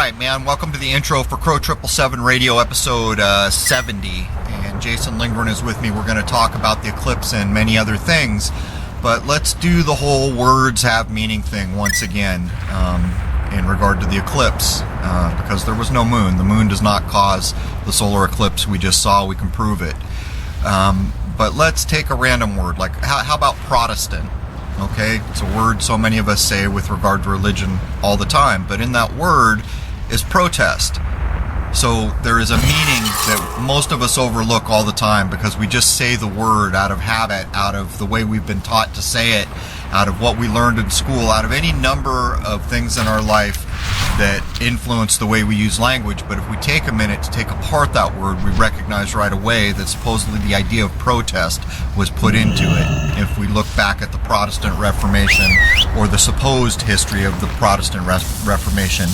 Alright, man, welcome to the intro for Crrow777 Radio episode 70. And Jason Lindgren is with me. We're going to talk about the eclipse and many other things. But let's do the whole words have meaning thing once again in regard to the eclipse. Because there was no moon. The moon does not cause the solar eclipse we just saw. We can prove it. But let's take a random word. Like, how about Protestant? Okay, it's a word so many of us say with regard to religion all the time, but in that word is protest. So there is a meaning that most of us overlook all the time because we just say the word out of habit, out of the way we've been taught to say it, out of what we learned in school, out of any number of things in our life that influence the way we use language. But if we take a minute to take apart that word, we recognize right away that supposedly the idea of protest was put into it. If we look back at the Protestant Reformation or the supposed history of the Protestant Reformation,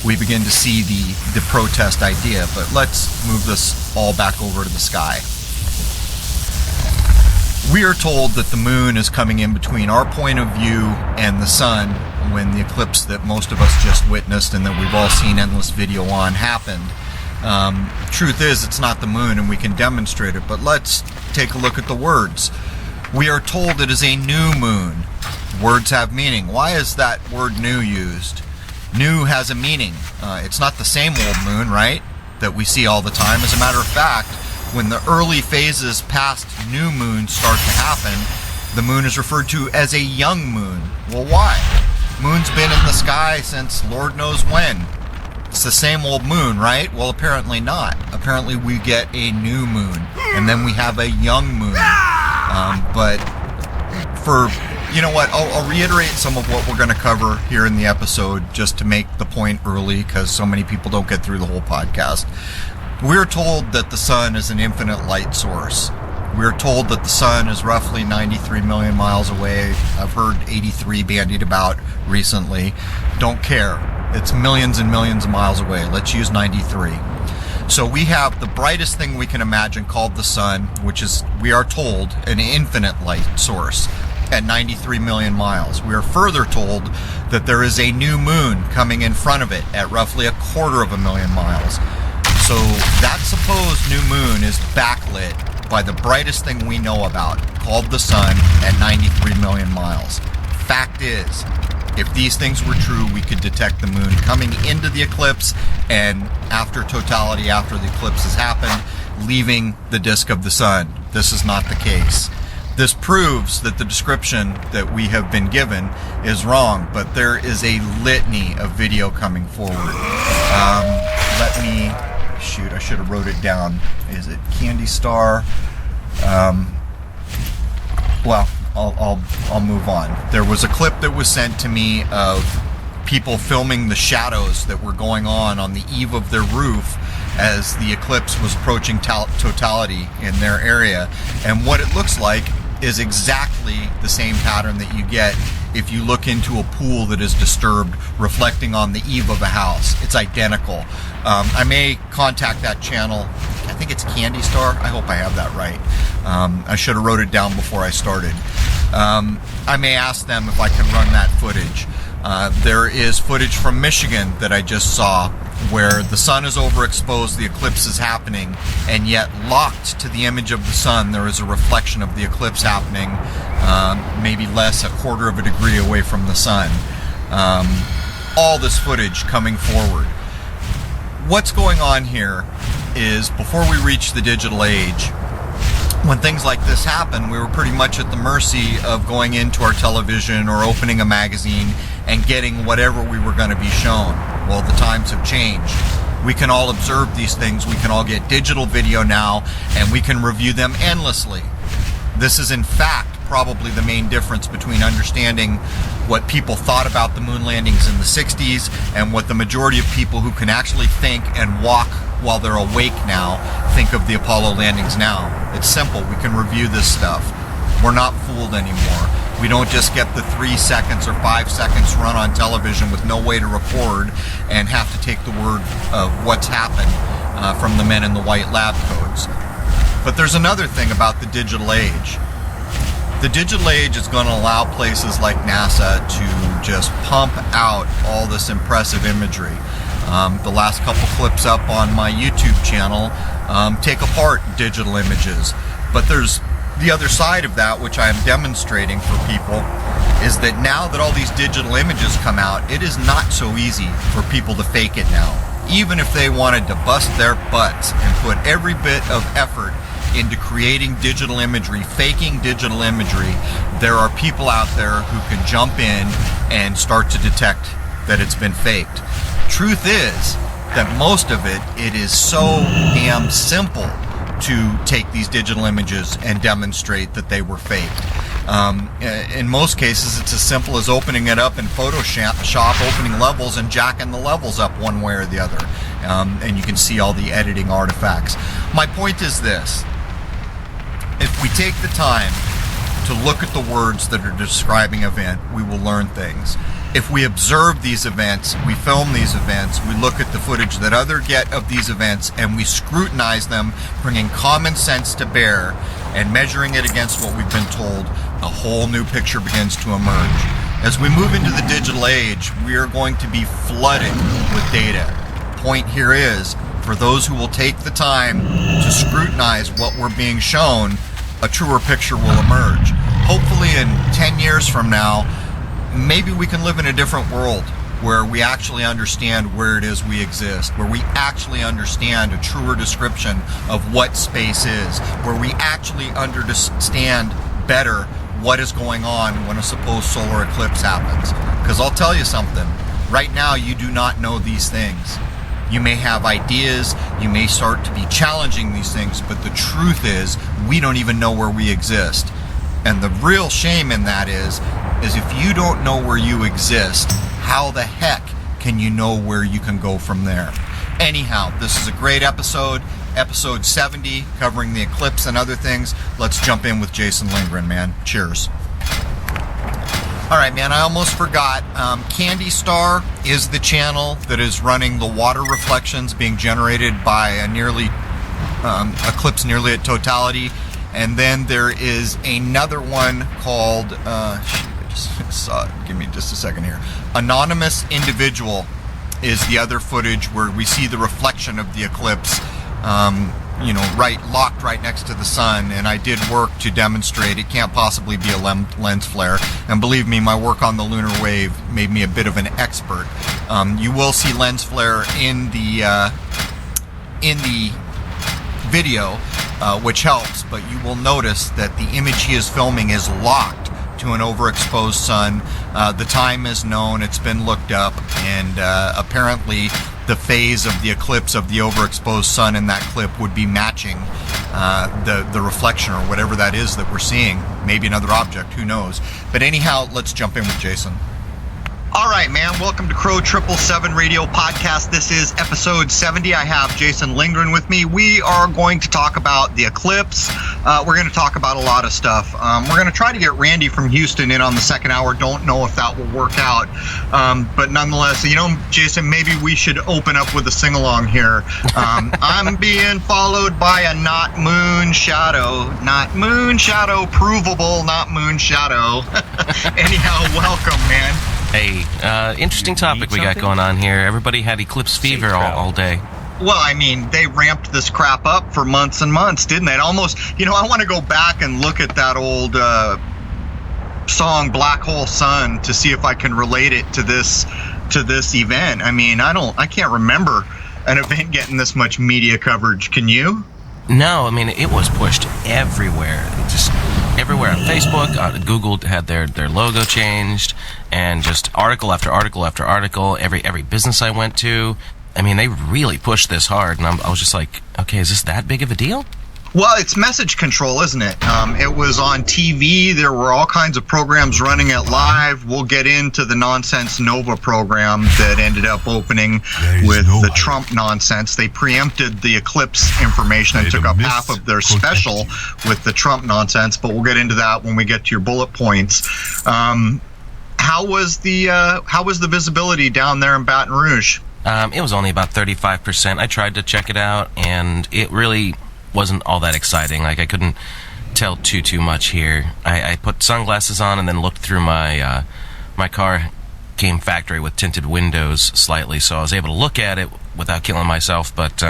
we begin to see the protest idea. But let's move this all back over to the sky. We are told that the moon is coming in between our point of view and the sun when the eclipse that most of us just witnessed and that we've all seen endless video on happened. Truth is, it's not the moon and we can demonstrate it, but let's take a look at the words. We are told it is a new moon. Words have meaning. Why is that word new used? New has a meaning. It's not the same old moon, right, that we see all the time. As a matter of fact, when the early phases past new moon start to happen, the moon is referred to as a young moon. Well, why? Moon's been in the sky since Lord knows when. It's the same old moon, right? Well, apparently not. Apparently we get a new moon, and then we have a young moon. But for, you know what, I'll reiterate some of what we're going to cover here in the episode just to make the point early, because so many people don't get through the whole podcast. We're told that the sun is an infinite light source. We're told that the sun is roughly 93 million miles away. I've heard 83 bandied about recently. Don't care. It's millions and millions of miles away. Let's use 93. So we have the brightest thing we can imagine called the sun, which is, we are told, an infinite light source at 93 million miles. We are further told that there is a new moon coming in front of it at roughly 250,000 miles. So that supposed new moon is backlit by the brightest thing we know about, called the sun, at 93 million miles. Fact is, if these things were true, we could detect the moon coming into the eclipse and after totality, after the eclipse has happened, leaving the disk of the sun. This is not the case. This proves that the description that we have been given is wrong, but there is a litany of video coming forward. Let me... Shoot, I should have wrote it down. Is it Candy Star? Well, I'll move on. There was a clip that was sent to me of people filming the shadows that were going on the eve of their roof as the eclipse was approaching totality in their area. And what it looks like is exactly the same pattern that you get if you look into a pool that is disturbed reflecting on the eve of a house. It's identical. I may contact that channel. I think it's Candy Star. I hope I have that right. I should have wrote it down before I started. I may ask them if I can run that footage. There is footage from Michigan that I just saw where the sun is overexposed, the eclipse is happening, and yet locked to the image of the sun there is a reflection of the eclipse happening, maybe less, 1/4 degree away from the sun. All this footage coming forward. What's going on here is, before we reach the digital age, when things like this happen, we were pretty much at the mercy of going into our television or opening a magazine and getting whatever we were going to be shown. Well, the times have changed. We can all observe these things. We can all get digital video now, and we can review them endlessly. This is, in fact, probably the main difference between understanding what people thought about the moon landings in the 60s and what the majority of people who can actually think and walk while they're awake now think of the Apollo landings now. It's simple. We can review this stuff. We're not fooled anymore. We don't just get the 3 seconds or 5 seconds run on television with no way to record and have to take the word of what's happened from the men in the white lab coats. But there's another thing about the digital age. The digital age is going to allow places like NASA to just pump out all this impressive imagery. The last couple clips up on my YouTube channel take apart digital images. But there's the other side of that, which I am demonstrating for people, is that now that all these digital images come out, it is not so easy for people to fake it now. Even if they wanted to bust their butts and put every bit of effort into creating digital imagery, faking digital imagery, there are people out there who can jump in and start to detect that it's been faked. Truth is that most of it is so damn simple to take these digital images and demonstrate that they were faked. In most cases, it's as simple as opening it up in Photoshop, opening levels and jacking the levels up one way or the other. And you can see all the editing artifacts. My point is this. If we take the time to look at the words that are describing an event, we will learn things. If we observe these events, we film these events, we look at the footage that others get of these events, and we scrutinize them, bringing common sense to bear and measuring it against what we've been told, a whole new picture begins to emerge. As we move into the digital age, we are going to be flooded with data. Point here is, for those who will take the time to scrutinize what we're being shown, a truer picture will emerge. Hopefully in 10 years from now, maybe we can live in a different world where we actually understand where it is we exist, where we actually understand a truer description of what space is, where we actually understand better what is going on when a supposed solar eclipse happens. Because I'll tell you something, right now you do not know these things. You may have ideas, you may start to be challenging these things, but the truth is we don't even know where we exist. And the real shame in that is if you don't know where you exist, how the heck can you know where you can go from there? Anyhow, this is a great episode, episode 70, covering the eclipse and other things. Let's jump in with Jason Lindgren, man. Cheers. All right, man, I almost forgot. Candy Star is the channel that is running the water reflections being generated by a eclipse nearly at totality. And then there is another one called, give me just a second here. Anonymous Individual is the other footage where we see the reflection of the eclipse, locked right next to the sun. And I did work to demonstrate it can't possibly be a lens flare. And believe me, my work on the lunar wave made me a bit of an expert. You will see lens flare in the video, which helps, but you will notice that the image he is filming is locked to an overexposed sun. The time is known, it's been looked up, and apparently the phase of the eclipse of the overexposed sun in that clip would be matching the reflection or whatever that is that we're seeing. Maybe another object, who knows. But anyhow, let's jump in with Jason. All right, man. Welcome to Crrow777 Radio Podcast. This is episode 70. I have Jason Lindgren with me. We are going to talk about the eclipse. We're going to talk about a lot of stuff. We're going to try to get Randy from Houston in on the second hour. Don't know if that will work out. But nonetheless, Jason, maybe we should open up with a sing-along here. I'm being followed by a not moon shadow. Not moon shadow provable, not moon shadow. Anyhow, welcome, man. Hey, interesting topic we got going on here. Everybody had eclipse fever all day. Well, I mean, they ramped this crap up for months and months, didn't they? It almost, I want to go back and look at that old song Black Hole Sun to see if I can relate it to this event. I mean, I can't remember an event getting this much media coverage. Can you? No, I mean, it was pushed everywhere. Just everywhere on Facebook. Google had their logo changed, and just article after article after article. Every business I went to, I mean, they really pushed this hard, and I was just like, okay, is this that big of a deal? Well, it's message control, isn't it? It was on TV. There were all kinds of programs running it live. We'll get into the Nonsense Nova program that ended up opening with the Trump nonsense. They preempted the eclipse information and took up half of their special with the Trump nonsense, but we'll get into that when we get to your bullet points. How was the visibility down there in Baton Rouge? It was only about 35%. I tried to check it out, and it really wasn't all that exciting. Like, I couldn't tell too much here. I put sunglasses on and then looked through my car came factory with tinted windows slightly, so I was able to look at it without killing myself, but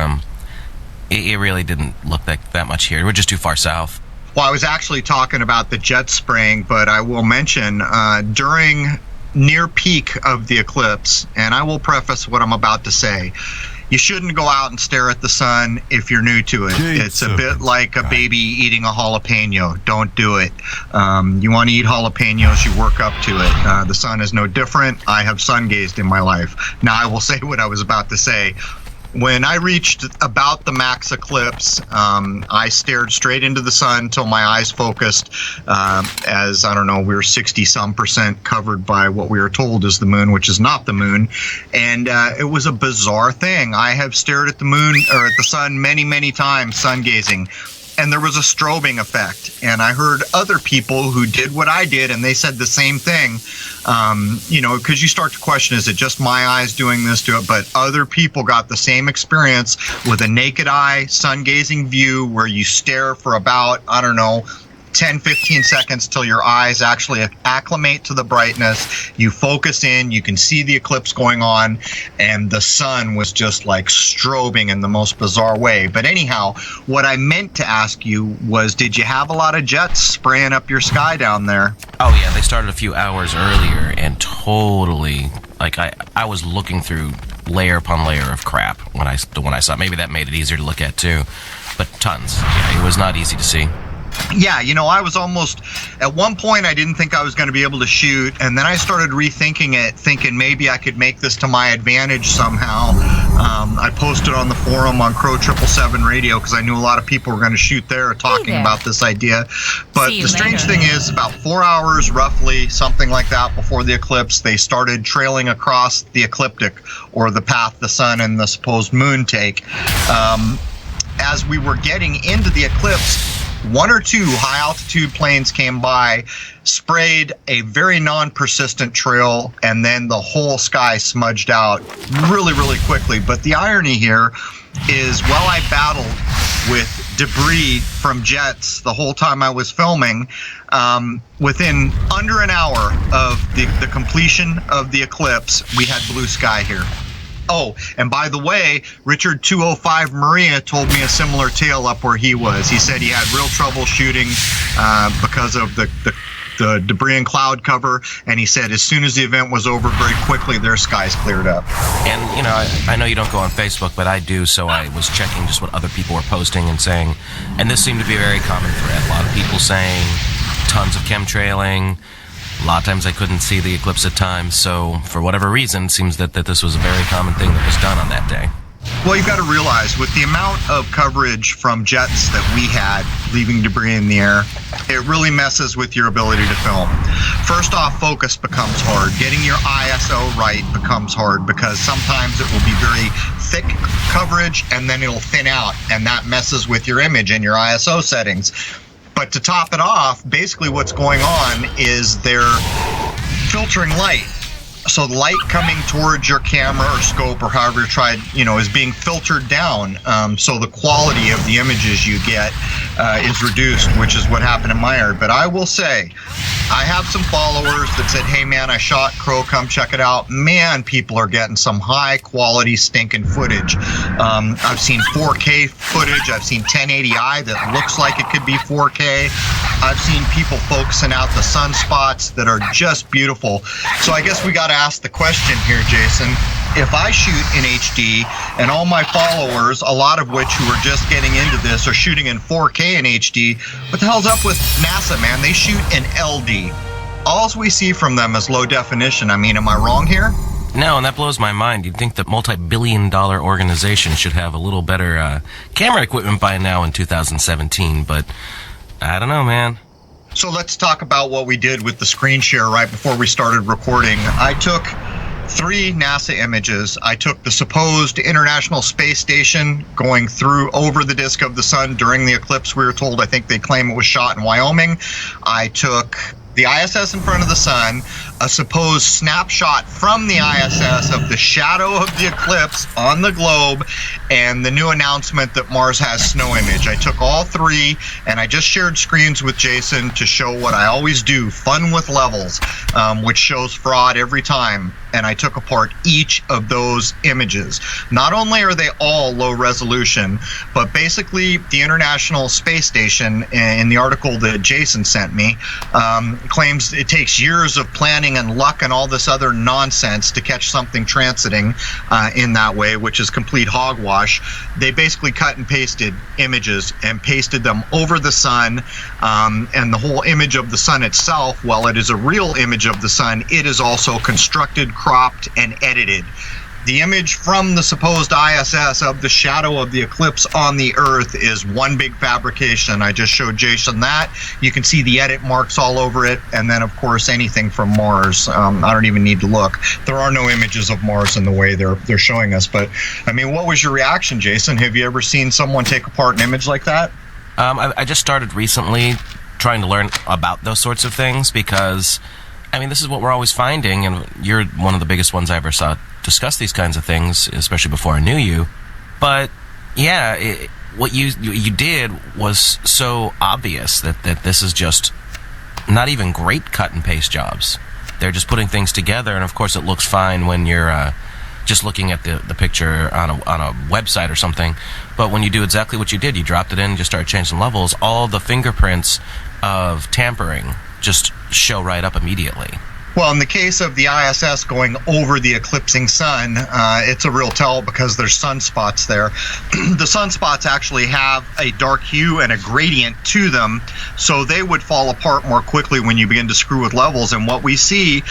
it really didn't look like that much here. We're just too far south. Well, I was actually talking about the jet spraying, but I will mention during near peak of the eclipse, and I will preface what I'm about to say, you shouldn't go out and stare at the sun if you're new to it. It's a bit like a baby eating a jalapeno. Don't do it. You want to eat jalapenos, you work up to it. The sun is no different. I have sun gazed in my life. Now I will say what I was about to say. When I reached about the max eclipse, I stared straight into the sun till my eyes focused, as, I don't know, we were 60-some% covered by what we were told is the moon, which is not the moon. And it was a bizarre thing. I have stared at the moon, or at the sun, many, many times, sun gazing. And there was a strobing effect. And I heard other people who did what I did, and they said the same thing. You know, because you start to question, is it just my eyes doing this to it? But other people got the same experience with a naked eye, sun gazing view, where you stare for about, I don't know, 10-15 seconds till your eyes actually acclimate to the brightness. You focus in, you can see the eclipse going on, and the sun was just like strobing in the most bizarre way. But anyhow, what I meant to ask you was, did you have a lot of jets spraying up your sky down there? Oh yeah, they started a few hours earlier, and totally, like, I was looking through layer upon layer of crap when I saw it. Maybe that made it easier to look at too, but tons. Yeah, it was not easy to see. Yeah, you know, I was almost, at one point I didn't think I was going to be able to shoot, and then I started rethinking it, thinking maybe I could make this to my advantage somehow. I posted on the forum on Crrow777 radio because I knew a lot of people were going to shoot there talking about this idea. But the strange thing is, about 4 hours roughly, something like that, before the eclipse, they started trailing across the ecliptic, or the path the sun and the supposed moon take. As we were getting into the eclipse, one or two high-altitude planes came by, sprayed a very non-persistent trail, and then the whole sky smudged out really, really quickly. But the irony here is, while I battled with debris from jets the whole time I was filming, within under an hour of the completion of the eclipse, we had blue sky here. Oh, and by the way, Richard 205 Maria told me a similar tale up where he was. He said he had real trouble shooting because of the debris and cloud cover, and he said as soon as the event was over, very quickly their skies cleared up. And, you know, I know you don't go on Facebook, but I do, so I was checking just what other people were posting and saying, and this seemed to be a very common thread. A lot of people saying tons of chemtrailing. A lot of times I couldn't see the eclipse at times, so for whatever reason, it seems that this was a very common thing that was done on that day. Well, you've got to realize, with the amount of coverage from jets that we had leaving debris in the air, it really messes with your ability to film. First off, focus becomes hard. Getting your ISO right becomes hard, because sometimes it will be very thick coverage and then it'll thin out, and that messes with your image and your ISO settings. But to top it off, basically what's going on is they're filtering light. So the light coming towards your camera or scope or however you tried, you know, is being filtered down. So the quality of the images you get is reduced, which is what happened in my area. But I will say, I have some followers that said, hey man, I shot Crow, come check it out. Man, people are getting some high quality stinking footage. I've seen 4K footage. I've seen 1080i that looks like it could be 4K. I've seen people focusing out the sunspots that are just beautiful. So I guess we got to ask the question here, Jason. If I shoot in HD and all my followers, a lot of which who are just getting into this, are shooting in 4K in HD, what the hell's up with NASA, man? They shoot in LD. All we see from them is low definition. I mean, am I wrong here? No, and that blows my mind. You'd think that multi-billion-dollar organization should have a little better camera equipment by now in 2017, but I don't know, man. So let's talk about what we did with the screen share right before we started recording. I took 3 NASA images. I took the supposed International Space Station going through over the disk of the sun during the eclipse. We were told, I think they claim it was shot in Wyoming. I took the ISS in front of the sun, a supposed snapshot from the ISS of the shadow of the eclipse on the globe, and the new announcement that Mars has snow image. I took all three, and I just shared screens with Jason to show what I always do, fun with levels, which shows fraud every time. And I took apart each of those images. Not only are they all low resolution, but basically the International Space Station, in the article that Jason sent me, claims it takes years of planning and luck and all this other nonsense to catch something transiting in that way, which is complete hogwash. They basically cut and pasted images and pasted them over the sun, and the whole image of the sun itself, while it is a real image of the sun, it is also constructed, cropped, and edited. The image from the supposed ISS of the shadow of the eclipse on the Earth is one big fabrication. I just showed Jason that. You can see the edit marks all over it, and then of course anything from Mars. I don't even need to look. There are no images of Mars in the way they're showing us. But I mean, what was your reaction, Jason? Have you ever seen someone take apart an image like that? I just started recently trying to learn about those sorts of things, because I mean, this is what we're always finding, and you're one of the biggest ones I ever saw discuss these kinds of things, especially before I knew you. But yeah, what you did was so obvious that this is just not even great cut and paste jobs. They're just putting things together, and of course it looks fine when you're just looking at the picture on a website or something. But when you do exactly what you did, you dropped it in and just started changing levels, all the fingerprints of tampering just show right up immediately. Well, in the case of the ISS going over the eclipsing sun, it's a real tell because there's sunspots there. The sunspots actually have a dark hue and a gradient to them, so they would fall apart more quickly when you begin to screw with levels. And what we see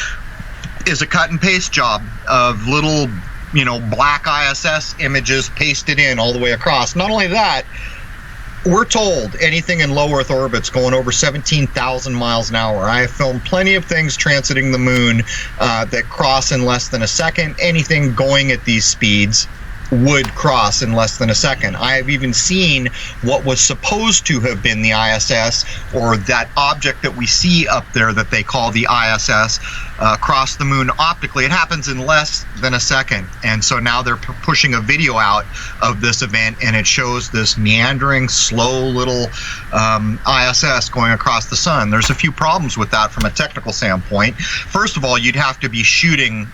is a cut and paste job of little, black ISS images pasted in all the way across. Not only that, we're told anything in low Earth orbits going over 17,000 miles an hour. I have filmed plenty of things transiting the moon that cross in less than a second. Anything going at these speeds would cross in less than a second. I have even seen what was supposed to have been the ISS, or that object that we see up there that they call the ISS, cross the moon optically. It happens in less than a second. And so now they're pushing a video out of this event, and it shows this meandering, slow little ISS going across the sun. There's a few problems with that from a technical standpoint. First of all, you'd have to be shooting,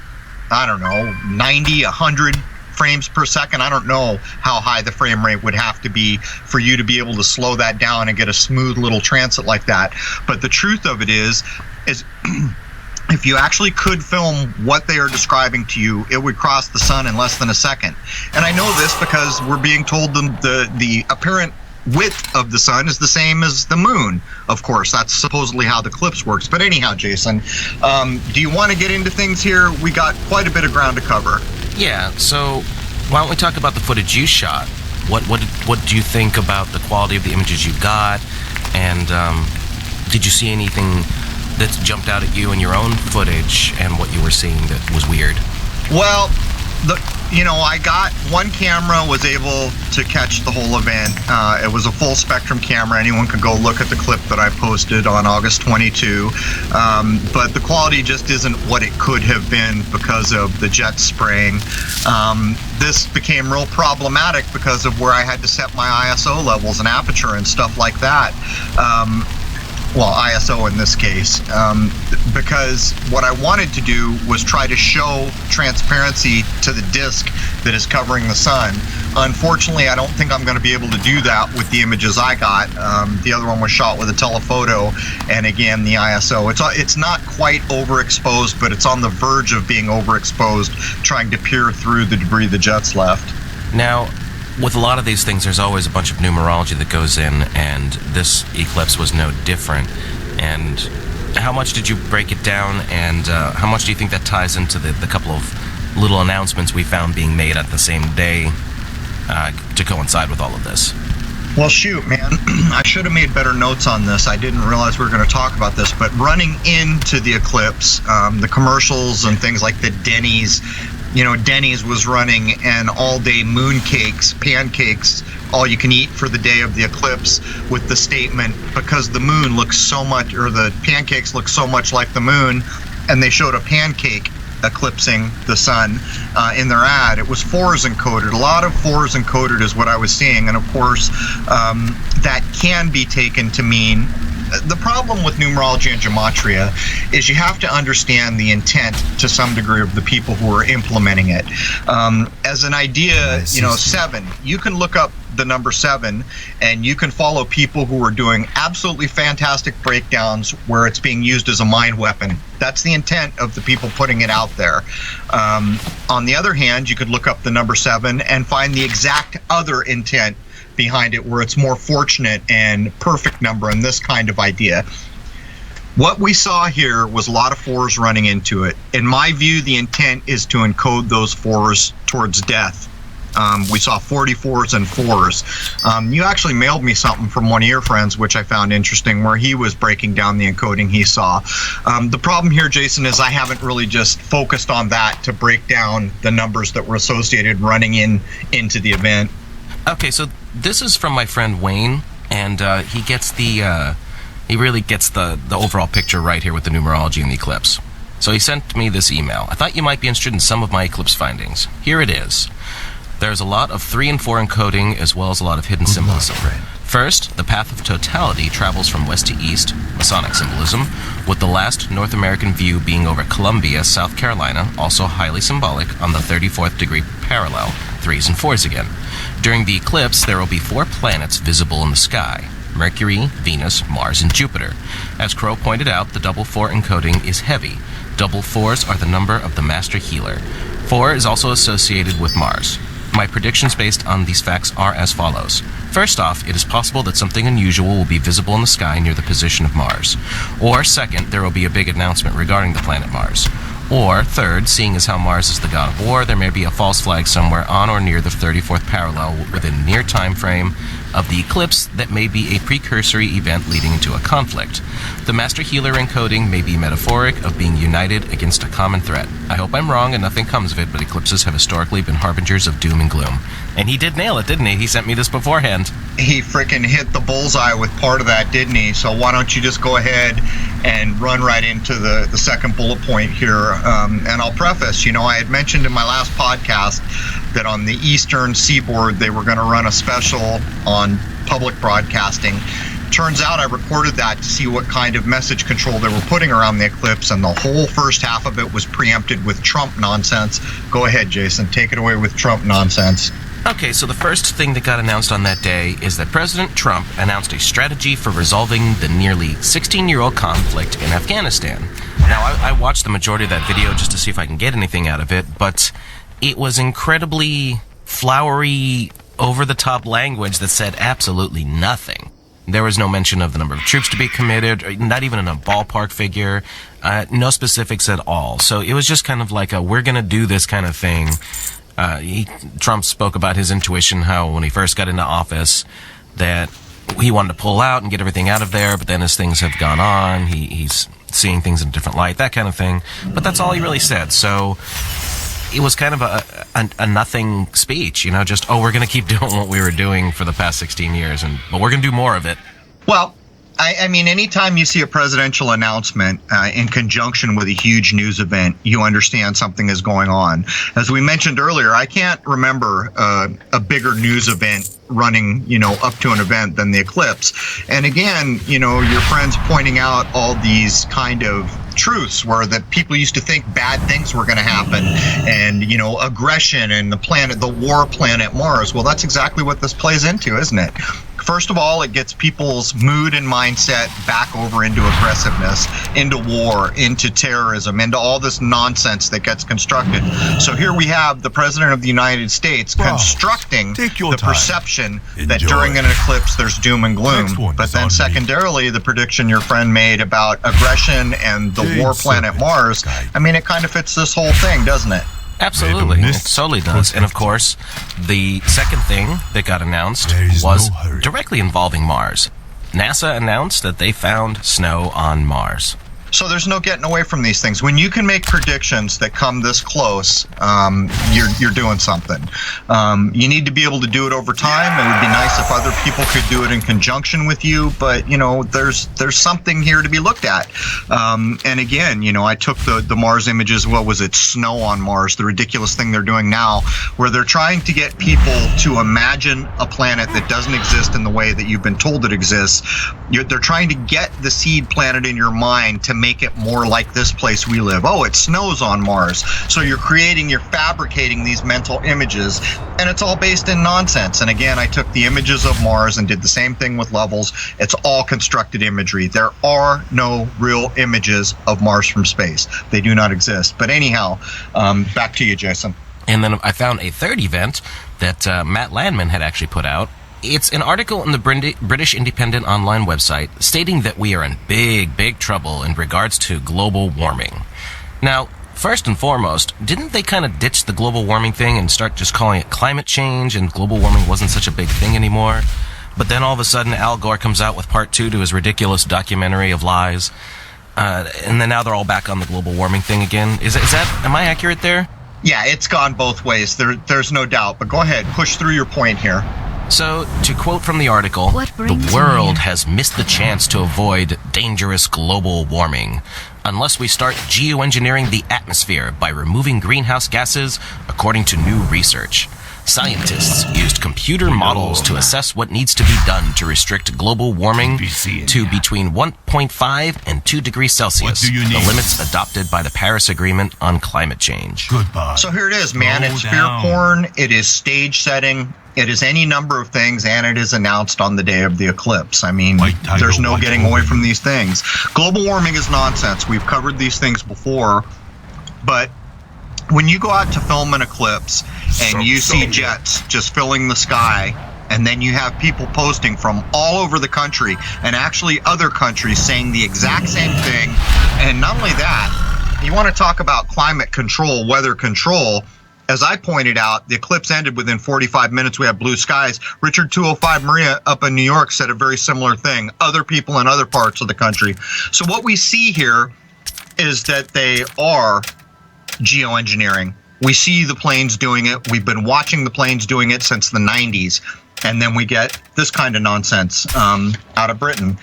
90, 100 frames per second. I don't know how high the frame rate would have to be for you to be able to slow that down and get a smooth little transit like that. But the truth of it is if you actually could film what they are describing to you, it would cross the sun in less than a second. And I know this because we're being told the apparent width of the sun is the same as the moon. Of course, that's supposedly how the eclipse works. But anyhow, Jason, do you want to get into things here? We got quite a bit of ground to cover. Yeah, so why don't we talk about the footage you shot? What do you think about the quality of the images you got? And did you see anything that jumped out at you in your own footage and what you were seeing that was weird? Well, I got one camera, was able to catch the whole event. It was a full spectrum camera. Anyone could go look at the clip that I posted on August 22. But the quality just isn't what it could have been because of the jet spraying. This became real problematic because of where I had to set my ISO levels and aperture and stuff like that. Well, ISO in this case, because what I wanted to do was try to show transparency to the disk that is covering the sun. Unfortunately, I don't think I'm going to be able to do that with the images I got. The other one was shot with a telephoto, and again, the ISO. It's not quite overexposed, but it's on the verge of being overexposed, trying to peer through the debris the jets left. Now, with a lot of these things, there's always a bunch of numerology that goes in, and this eclipse was no different. And how much did you break it down, and how much do you think that ties into the couple of little announcements we found being made at the same day to coincide with all of this? Well, shoot, man, I should have made better notes on this. I didn't realize we were going to talk about this, but running into the eclipse, the commercials and things like the Denny's, Denny's was running an all-day mooncakes, pancakes, all you can eat for the day of the eclipse, with the statement, because the moon looks so much, or the pancakes look so much like the moon, and they showed a pancake eclipsing the sun in their ad. It was 4s encoded. A lot of 4s encoded is what I was seeing, and of course that can be taken to mean. The problem with numerology and gematria is you have to understand the intent to some degree of the people who are implementing it. As an idea, 7, you can look up the number 7 and you can follow people who are doing absolutely fantastic breakdowns where it's being used as a mind weapon. That's the intent of the people putting it out there. On the other hand, you could look up the number 7 and find the exact other intent behind it, where it's more fortunate and perfect number in this kind of idea. What we saw here was a lot of 4s running into it. In my view, the intent is to encode those 4s towards death. We saw 44s and 4s. You actually mailed me something from one of your friends, which I found interesting, where he was breaking down the encoding he saw. The problem here, Jason, is I haven't really just focused on that to break down the numbers that were associated running into the event. Okay, so this is from my friend Wayne, and he gets the he really gets the overall picture right here with the numerology and the eclipse. So he sent me this email. I thought you might be interested in some of my eclipse findings. Here it is. There's a lot of 3 and 4 encoding, as well as a lot of hidden symbolism. First, the path of totality travels from west to east, Masonic symbolism, with the last North American view being over Columbia, South Carolina, also highly symbolic, on the 34th degree parallel, 3s and 4s again. During the eclipse, there will be 4 planets visible in the sky: Mercury, Venus, Mars, and Jupiter. As Crow pointed out, the double 4 encoding is heavy. Double 4s are the number of the master healer. 4 is also associated with Mars. My predictions based on these facts are as follows. First off, it is possible that something unusual will be visible in the sky near the position of Mars. Or second, there will be a big announcement regarding the planet Mars. Or third, seeing as how Mars is the god of war, there may be a false flag somewhere on or near the 34th parallel within near time frame of the eclipse that may be a precursory event leading into a conflict. The master healer encoding may be metaphoric of being united against a common threat. I hope I'm wrong and nothing comes of it, but eclipses have historically been harbingers of doom and gloom. And he did nail it, didn't he? He sent me this beforehand. He frickin' hit the bullseye with part of that, didn't he? So why don't you just go ahead and run right into the second bullet point here. And I'll preface, I had mentioned in my last podcast that on the eastern seaboard they were going to run a special on public broadcasting. Turns out I recorded that to see what kind of message control they were putting around the eclipse, and the whole first half of it was preempted with Trump nonsense. Go ahead, Jason, take it away with Trump nonsense. Okay, so the first thing that got announced on that day is that President Trump announced a strategy for resolving the nearly 16-year-old conflict in Afghanistan. Now, I watched the majority of that video just to see if I can get anything out of it, but it was incredibly flowery, over-the-top language that said absolutely nothing. There was no mention of the number of troops to be committed, not even in a ballpark figure, no specifics at all. So it was just kind of like a, we're going to do this kind of thing. Trump spoke about his intuition, how when he first got into office, that he wanted to pull out and get everything out of there, but then as things have gone on, he's seeing things in a different light, that kind of thing. But that's all he really said. So it was kind of a nothing speech, just, we're going to keep doing what we were doing for the past 16 years, but we're going to do more of it. Well, I mean, anytime you see a presidential announcement in conjunction with a huge news event, you understand something is going on. As we mentioned earlier, I can't remember a bigger news event running, up to an event than the eclipse. And again, your friends pointing out all these kind of truths where that people used to think bad things were going to happen, and aggression and the war planet Mars. Well, that's exactly what this plays into, isn't it? First of all, it gets people's mood and mindset back over into aggressiveness, into war, into terrorism, into all this nonsense that gets constructed. So here we have the President of the United States constructing the perception that during an eclipse there's doom and gloom. But then secondarily, the prediction your friend made about aggression and the war planet Mars, I mean, it kind of fits this whole thing, doesn't it? Absolutely, it totally does. And of course, the second thing that got announced was directly involving Mars. NASA announced that they found snow on Mars. So there's no getting away from these things. When you can make predictions that come this close, you're doing something. You need to be able to do it over time. It would be nice if other people could do it in conjunction with you, but you know, there's something here to be looked at. And again, you know, I took the Mars images. What was it? Snow on Mars, the ridiculous thing they're doing now, where they're trying to get people to imagine a planet that doesn't exist in the way that you've been told it exists. They're trying to get the seed planted in your mind to make it more like this place we live. Oh, it snows on Mars. So you're fabricating these mental images, and it's all based in nonsense. And again, I took the images of Mars and did the same thing with levels. It's all constructed imagery. There are no real images of Mars from space. They do not exist. But anyhow, back to you, Jason. And then I found a third event that Matt Landman had actually put out. It's an article in the British Independent Online website stating that we are in big trouble in regards to global warming. Now, first and foremost, didn't they kind of ditch the global warming thing and start just calling it climate change, and global warming wasn't such a big thing anymore? But then all of a sudden Al Gore comes out with part 2 to his ridiculous documentary of lies. And then now they're all back on the global warming thing again. Is that, am I accurate there? Yeah, it's gone both ways. There's no doubt. But go ahead, push through your point here. So, to quote from the article, the world has missed the chance to avoid dangerous global warming unless we start geoengineering the atmosphere by removing greenhouse gases, according to new research. Scientists used computer models to assess what needs to be done to restrict global warming to between 1.5 and 2 degrees Celsius, the limits adopted by the Paris Agreement on climate change. Goodbye. So here it is, man. It's fear porn. It is stage setting. It is any number of things, and it is announced on the day of the eclipse. I mean, there's no getting away from these things. Global warming is nonsense. We've covered these things before, but when you go out to film an eclipse and you see jets just filling the sky, and then you have people posting from all over the country and actually other countries saying the exact same thing, and not only that, you want to talk about climate control, weather control. As I pointed out, the eclipse ended within 45 minutes. We had blue skies. Richard 205 Maria up in New York said a very similar thing. Other people in other parts of the country. So what we see here is that they are geoengineering. We see the planes doing it. We've been watching the planes doing it since the 90s. And then we get this kind of nonsense out of Britain.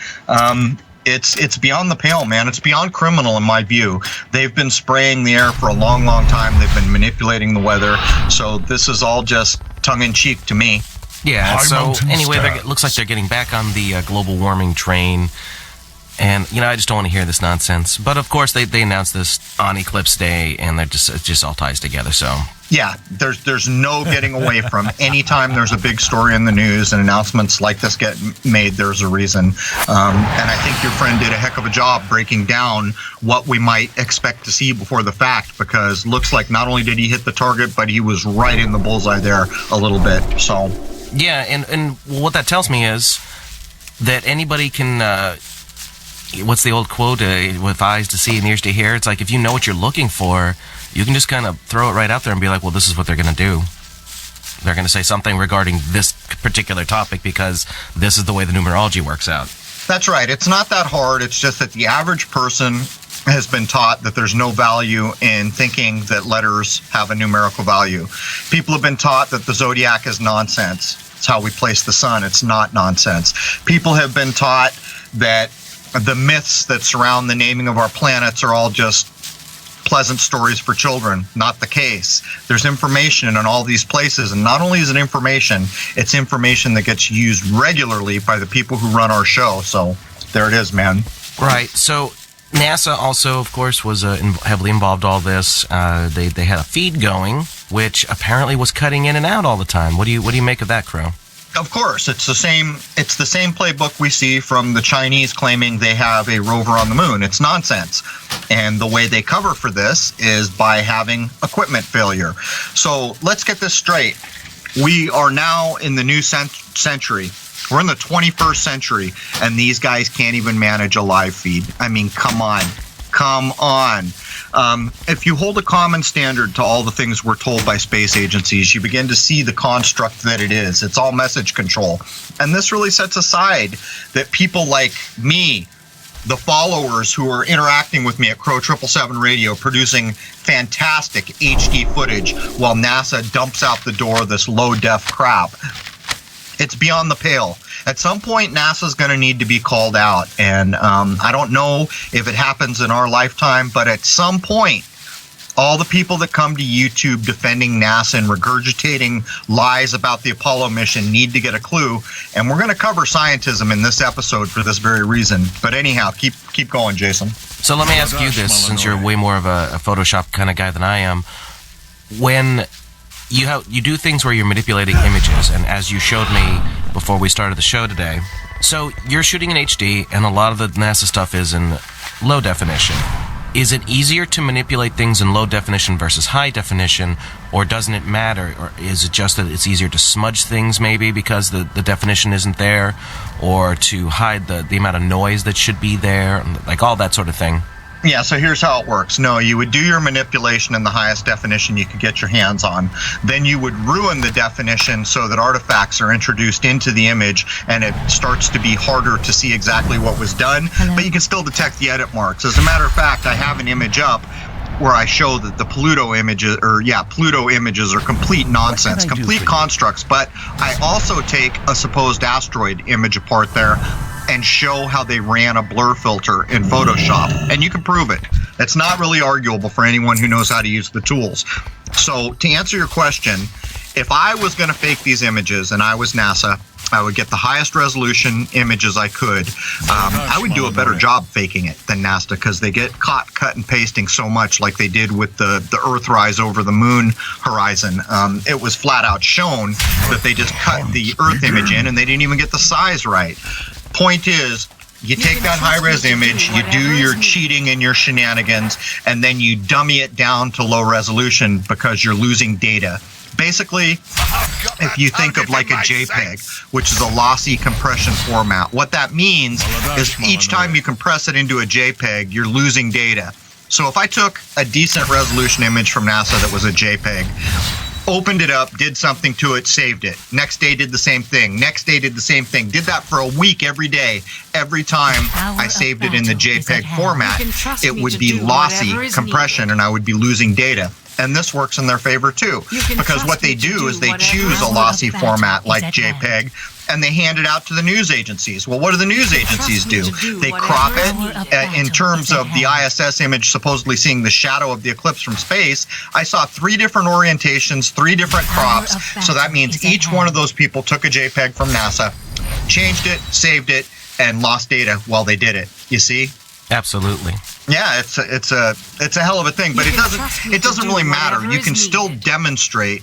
It's beyond the pale, man. It's beyond criminal in my view. They've been spraying the air for a long time. They've been manipulating the weather. So this is all just tongue-in-cheek to me. Yeah, so anyway, it looks like they're getting back on the global warming train. And, you know, I just don't want to hear this nonsense. But, of course, they announced this on Eclipse Day, and it just all ties together, so... Yeah, there's no getting away from. Anytime there's a big story in the news and announcements like this get made, there's a reason. And I think your friend did a heck of a job breaking down what we might expect to see before the fact, because looks like not only did he hit the target, but he was right in the bullseye there a little bit. So yeah, and what that tells me is that anybody can... what's the old quote? With eyes to see and ears to hear. It's like if you know what you're looking for, you can just kind of throw it right out there and be like, well, this is what they're going to do. They're going to say something regarding this particular topic because this is the way the numerology works out. That's right. It's not that hard. It's just that the average person has been taught that there's no value in thinking that letters have a numerical value. People have been taught that the zodiac is nonsense. It's how we place the sun. It's not nonsense. People have been taught that the myths that surround the naming of our planets are all just pleasant stories for children. Not the case. There's information in all these places, and not only is it information, it's information that gets used regularly by the people who run our show. So there it is, man. Right. So NASA also, of course, was heavily involved in all this. They had a feed going, which apparently was cutting in and out all the time. What do you make of that, Crow? Of course, it's the same playbook we see from the Chinese claiming they have a rover on the moon. It's nonsense. And the way they cover for this is by having equipment failure. So let's get this straight. We are now in the new century. We're in the 21st century, and these guys can't even manage a live feed. I mean, come on. Come on. If you hold a common standard to all the things we're told by space agencies, you begin to see the construct that it is. It's all message control. And this really sets aside that people like me, the followers who are interacting with me at Crrow777 Radio, producing fantastic HD footage while NASA dumps out the door this low-def crap. It's beyond the pale. At some point, NASA's going to need to be called out. And I don't know if it happens in our lifetime, but at some point, all the people that come to YouTube defending NASA and regurgitating lies about the Apollo mission need to get a clue. And we're going to cover scientism in this episode for this very reason. But anyhow, keep going, Jason. So let me ask you this, since you're way more of a Photoshop kind of guy than I am. When you do things where you're manipulating images, and as you showed me before we started the show today, so you're shooting in HD, and a lot of the NASA stuff is in low definition. Is it easier to manipulate things in low definition versus high definition, or doesn't it matter? Or is it just that it's easier to smudge things maybe because the definition isn't there, or to hide the amount of noise that should be there, like all that sort of thing? Yeah, so here's how it works. No, you would do your manipulation in the highest definition you could get your hands on. Then you would ruin the definition so that artifacts are introduced into the image and it starts to be harder to see exactly what was done. But you can still detect the edit marks. As a matter of fact, I have an image up where I show that the Pluto images, Pluto images are complete nonsense, complete constructs. But I also take a supposed asteroid image apart there and show how they ran a blur filter in Photoshop, and you can prove it. It's not really arguable for anyone who knows how to use the tools. So to answer your question, if I was going to fake these images and I was NASA, I would get the highest resolution images I could. I would do a better job faking it than NASA, because they get caught cut and pasting so much, like they did with the Earthrise over the moon horizon. It was flat out shown that they just cut the Earth image in and they didn't even get the size right. Point is, you take that high-res image, you do your cheating and your shenanigans, and then you dummy it down to low resolution because you're losing data. Basically, if you think of like a JPEG, which is a lossy compression format, what that means is each time you compress it into a JPEG, you're losing data. So if I took a decent resolution image from NASA that was a JPEG, opened it up, did something to it, saved it. Next day did the same thing. Next day did the same thing. Did that for a week every day. Every time I saved it in the JPEG format, it would be lossy compression and I would be losing data. And this works in their favor too, because what they do is they choose a lossy format like JPEG and they hand it out to the news agencies. Well, what do the news agencies do? They crop it in terms of the ISS image supposedly seeing the shadow of the eclipse from space. I saw 3 different orientations, 3 different crops. So that means each one of those people took a JPEG from NASA, changed it, saved it, and lost data while they did it. You see? Absolutely. Yeah, it's a hell of a thing, but it doesn't really matter. You can still demonstrate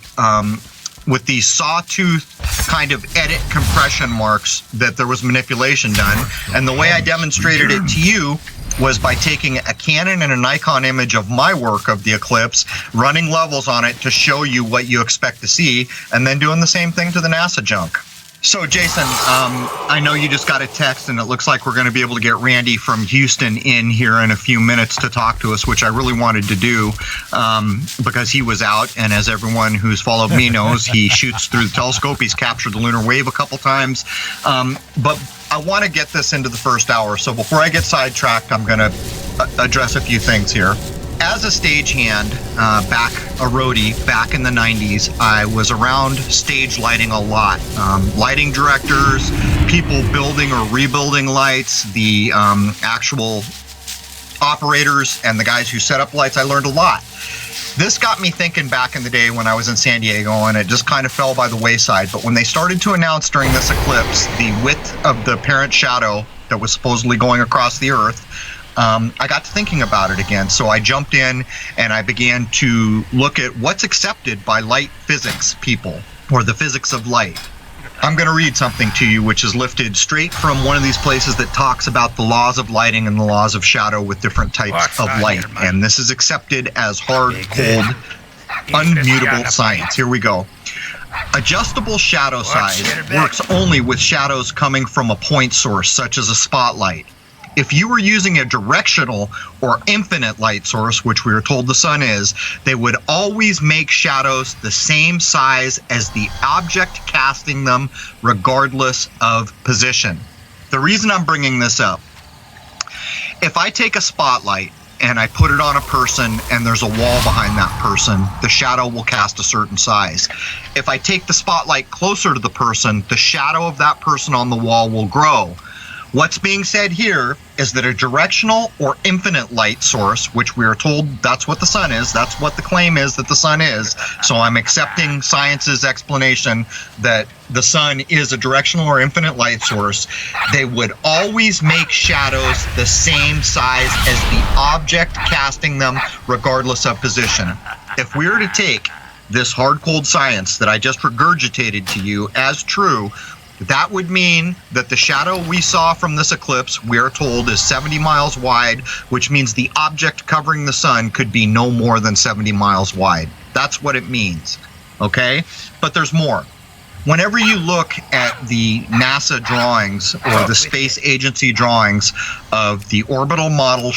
with these sawtooth kind of edit compression marks that there was manipulation done. And the way I demonstrated it to you was by taking a Canon and a Nikon image of my work of the eclipse, running levels on it to show you what you expect to see, and then doing the same thing to the NASA junk. So, Jason, I know you just got a text, and it looks like we're going to be able to get Randy from Houston in here in a few minutes to talk to us, which I really wanted to do because he was out, and as everyone who's followed me knows, he shoots through the telescope. He's captured the lunar wave a couple times. But I want to get this into the first hour, so before I get sidetracked, I'm going to address a few things here. As a stagehand, a roadie, back in the 90s, I was around stage lighting a lot. Lighting directors, people building or rebuilding lights, the actual operators and the guys who set up lights, I learned a lot. This got me thinking back in the day when I was in San Diego, and it just kind of fell by the wayside. But when they started to announce during this eclipse the width of the parent shadow that was supposedly going across the Earth, I got to thinking about it again. So I jumped in and I began to look at what's accepted by light physics people, or the physics of light. I'm going to read something to you which is lifted straight from one of these places that talks about the laws of lighting and the laws of shadow with different types of light. And this is accepted as hard, cold, unmutable science. Here we go. Adjustable shadow size works only with shadows coming from a point source, such as a spotlight. If you were using a directional or infinite light source, which we are told the sun is, they would always make shadows the same size as the object casting them, regardless of position. The reason I'm bringing this up If I take a spotlight and I put it on a person and there's a wall behind that person, the shadow will cast a certain size. If I take the spotlight closer to the person, the shadow of that person on the wall will grow. What's being said here is that a directional or infinite light source, which we are told that's what the sun is, that's what the claim is that the sun is, so I'm accepting science's explanation that the sun is a directional or infinite light source, they would always make shadows the same size as the object casting them, regardless of position. If we were to take this hard cold science that I just regurgitated to you as true, that would mean that the shadow we saw from this eclipse, we are told, is 70 miles wide, which means the object covering the sun could be no more than 70 miles wide. That's what it means, okay? But there's more. Whenever you look at the NASA drawings or the space agency drawings of the orbital model